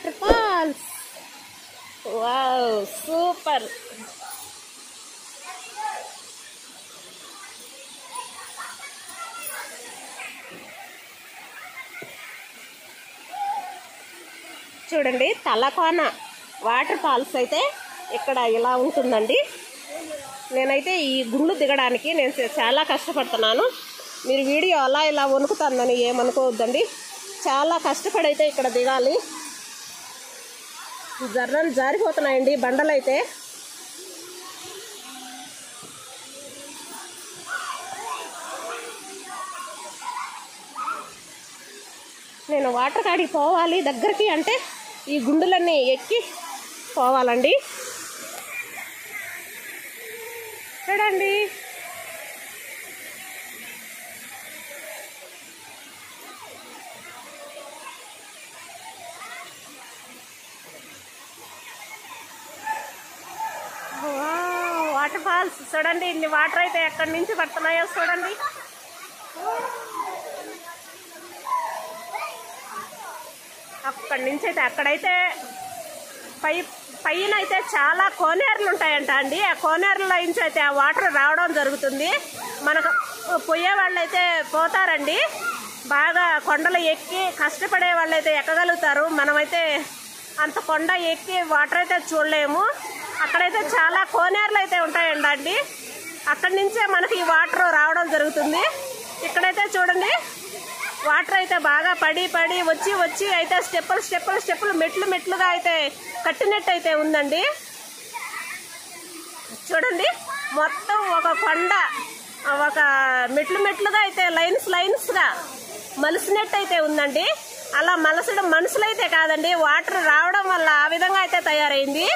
Water falls. Wow, super. చూడండి, Talakona water falls అయితే ఇక్కడ ఇలా ఉంటుందండి. నేనైతే ఈ గుండు దిగడానికి నేను చాలా కష్టపడుతున్నాను. మీరు వీడియో అలా ఇలా వణుకుతుందని ఏమనుకోవద్దండి. చాలా కష్టపడి అయితే ఇక్కడ దిగాలి. జర్రలు జారిపోతున్నాయండి బండలు అయితే. నేను వాటర్ కాడికి పోవాలి దగ్గరికి అంటే ఈ గుండులన్నీ ఎక్కి పోవాలండి. చూడండి, వాటర్ ఫాల్స్ చూడండి. ఇన్ని వాటర్ అయితే ఎక్కడి నుంచి పడుతున్నాయో చూడండి. అక్కడి నుంచి అయితే అక్కడైతే పైన అయితే చాలా కోనేరులు ఉంటాయంట అండి. ఆ కోనేరుల నుంచి అయితే ఆ వాటర్ రావడం జరుగుతుంది. మనకు పోయే వాళ్ళు అయితే పోతారండి. బాగా కొండలు ఎక్కి కష్టపడే వాళ్ళు అయితే ఎక్కగలుగుతారు. మనమైతే అంత కొండ ఎక్కి వాటర్ అయితే చూడలేము. అక్కడైతే చాలా కోనేరులు అయితే ఉంటాయండి అండి. అక్కడి నుంచే మనకి ఈ వాటర్ రావడం జరుగుతుంది. ఇక్కడైతే చూడండి, వాటర్ అయితే బాగా పడి వచ్చి అయితే స్టెప్పులు మెట్లుగా అయితే కట్టినట్టు అయితే ఉందండి. చూడండి, మొత్తం ఒక కొండ ఒక మెట్లుగా అయితే లైన్స్గా మలిసినట్టు అయితే ఉందండి. అలా మలసడం మనుషులైతే కాదండి, వాటర్ రావడం వల్ల ఆ విధంగా అయితే తయారైంది.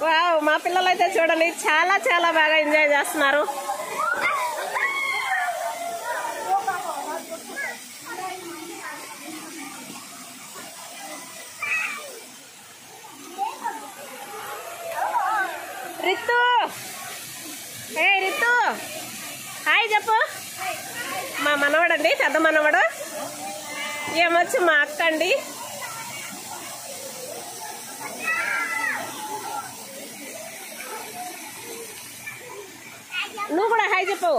వావ్, మా పిల్లలు అయితే చూడండి చాలా బాగా ఎంజాయ్ చేస్తున్నారు. రితు హాయ్ చెప్పు. మా మనవడండి, పెద్ద మనవడు. ఏమొచ్చి మా అక్క అండి. నువ్వు కూడా హాయ్ చెప్పు.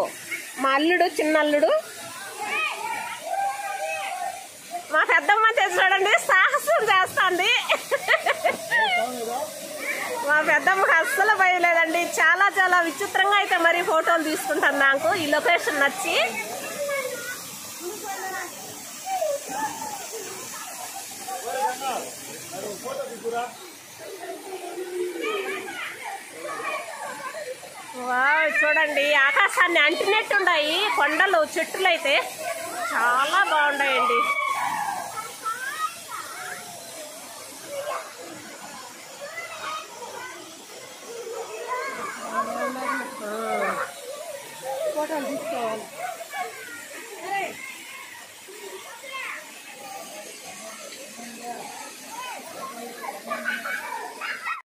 మా అల్లుడు, చిన్న అల్లుడు. మా పెద్దమ్మ చూడండి సాహసం చేస్తుంది. మా పెద్దమ్మకి అస్సలు భయలేదండి. చాలా విచిత్రంగా అయితే మరి ఫోటోలు తీసుకుంటాను. నాకు ఈ లొకేషన్ నచ్చి. వావ్, చూడండి ఆకాశాన్ని అంటినట్టు ఉన్నాయి కొండలు, చెట్లు అయితే చాలా బాగున్నాయండి.